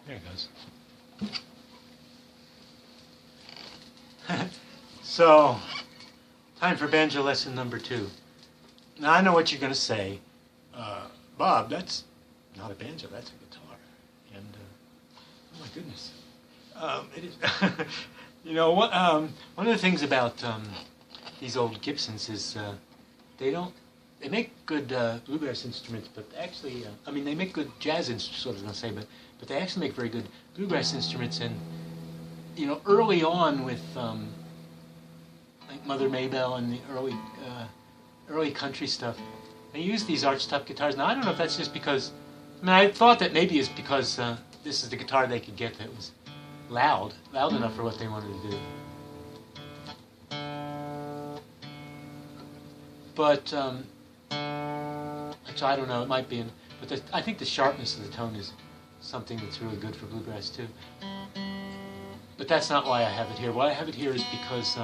There it goes. So, time for banjo lesson number 2. Now I know what you're going to say. Bob, that's not a banjo, that's a guitar. And, oh my goodness. It is. You know, one of the things about these old Gibsons is they make good bluegrass instruments, but actually, I mean, they make good jazz instruments, what I was going to say, but they actually make very good bluegrass instruments. And, you know, early on with like Mother Maybelle and the early country stuff, they used these archtop guitars. Now, I don't know if that's just because, I mean, I thought that maybe it's because this is the guitar they could get that was loud enough for what they wanted to do. But, so I don't know, it might be, but I think the sharpness of the tone is something that's really good for bluegrass too. But that's not why I have it here. Why I have it here is because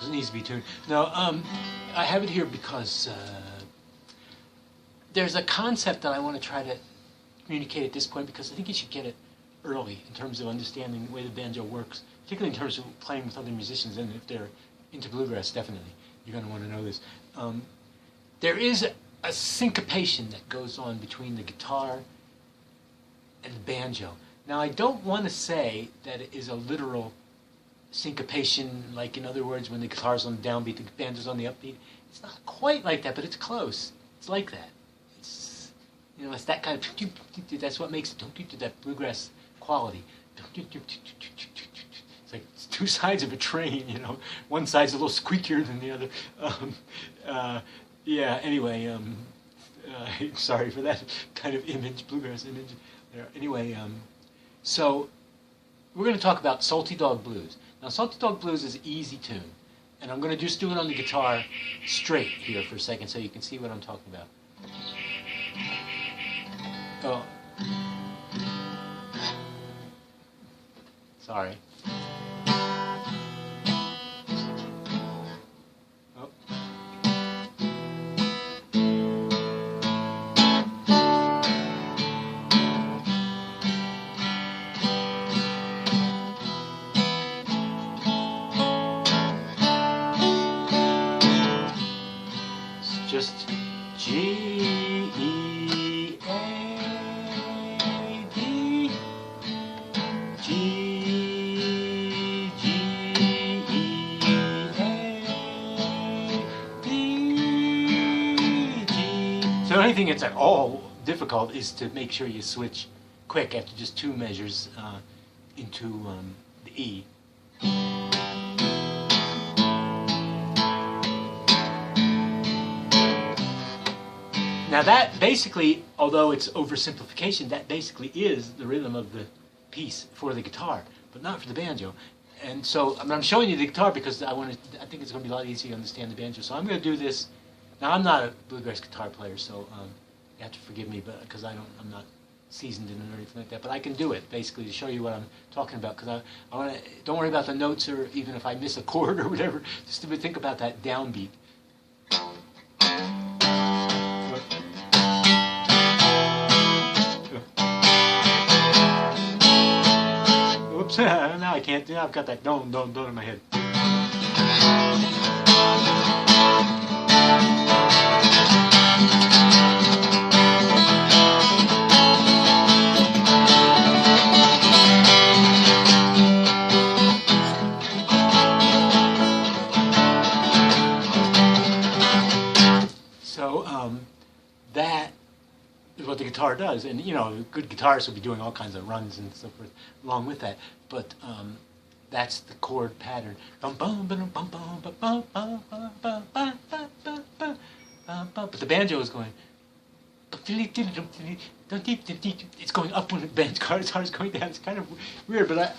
it needs to be tuned. No, I have it here because there's a concept that I want to try to communicate at this point, because I think you should get it early in terms of understanding the way the banjo works, particularly in terms of playing with other musicians, and if they're into bluegrass, definitely. You're going to want to know this. There is a syncopation that goes on between the guitar and the banjo. Now, I don't want to say that it is a literal syncopation, like in other words, when the guitar's on the downbeat, the banjo's on the upbeat. It's not quite like that, but it's close. It's like that. It's, you know, it's that kind of, that's what makes it, that bluegrass quality. It's like it's two sides of a train, you know. One side's a little squeakier than the other. Yeah, anyway, sorry for that kind of image, bluegrass image there. Anyway, so we're going to talk about Salty Dog Blues. Now, Salty Dog Blues is an easy tune, and I'm going to just do it on the guitar straight here for a second so you can see what I'm talking about. Oh. Sorry. Oh. It's just G, E, A, D, G, So the only thing that's at all difficult is to make sure you switch quick after just 2 measures into the E. Now that basically, although it's oversimplification, that basically is the rhythm of the piece for the guitar, but not for the banjo. And so I'm showing you the guitar because I think it's going to be a lot easier to understand the banjo. So I'm going to do this. Now I'm not a bluegrass guitar player, so you have to forgive me, but because I'm not seasoned in it or anything like that. But I can do it basically to show you what I'm talking about. Because I want to, don't worry about the notes or even if I miss a chord or whatever. Just to think about that downbeat. Oops! Now I can't. Now I've got that don't in my head. That is what the guitar does, and you know, good guitarists will be doing all kinds of runs and so forth along with that. But that's the chord pattern. But the banjo is going. It's going up when the guitar is going down. It's kind of weird, but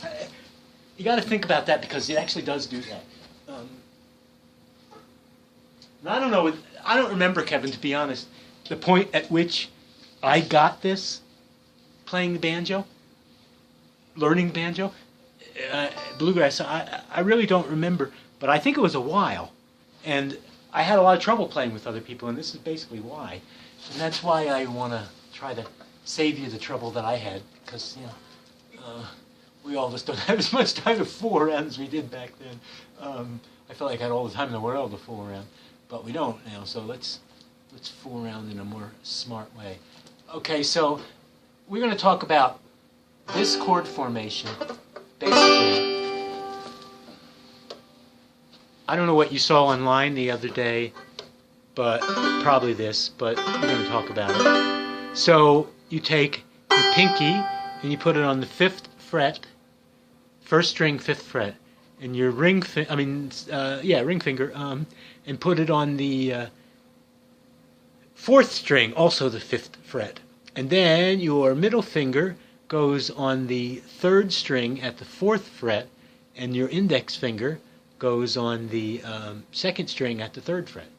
you got to think about that because it actually does do that. And I don't know. I don't remember, Kevin, to be honest, the point at which I got this playing the banjo, learning banjo, bluegrass. I really don't remember, but I think it was a while. And I had a lot of trouble playing with other people, and this is basically why. And that's why I want to try to save you the trouble that I had, because, we all just don't have as much time to fool around as we did back then. I felt like I had all the time in the world to fool around, but we don't now, so let's fool around in a more smart way. Okay, so we're going to talk about this chord formation, basically. I don't know what you saw online the other day, but probably this, but we're going to talk about it. So you take your pinky and you put it on the 5th fret, 1st string, 5th fret, and your ring finger, and put it on the 4th string, also the 5th fret. And then your middle finger goes on the 3rd string at the 4th fret, and your index finger goes on the 2nd string at the 3rd fret.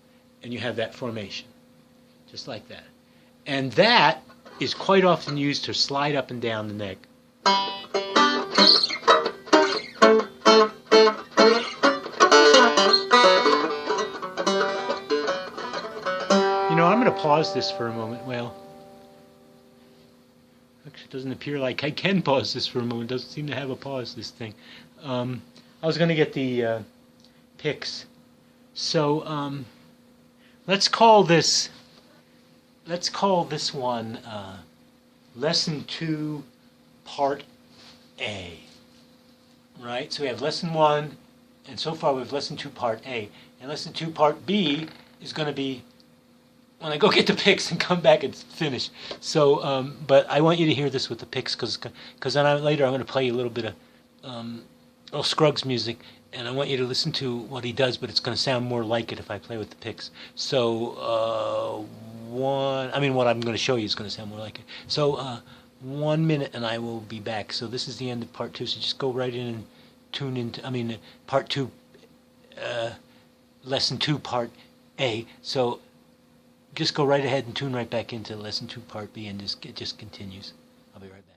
And you have that formation, just like that. And that is quite often used to slide up and down the neck. I'm going to pause this for a moment. Well, actually it doesn't appear like I can pause this for a moment. It doesn't seem to have a pause, this thing. I was going to get the picks. So let's call this one Lesson 2 Part A. Right? So we have Lesson 1, and so far we have Lesson 2 Part A. And Lesson 2 Part B is going to be when I go get the picks and come back and finish. So, but I want you to hear this with the picks, because then later I'm going to play you a little bit of Earl Scruggs music, and I want you to listen to what he does, but it's going to sound more like it if I play with the picks. So, what I'm going to show you is going to sound more like it. So, 1 minute and I will be back. So this is the end of Part 2, so just go right in and tune into, Part 2, Lesson 2 Part A. So, just go right ahead and tune right back into Lesson 2 Part B, and it just continues. I'll be right back.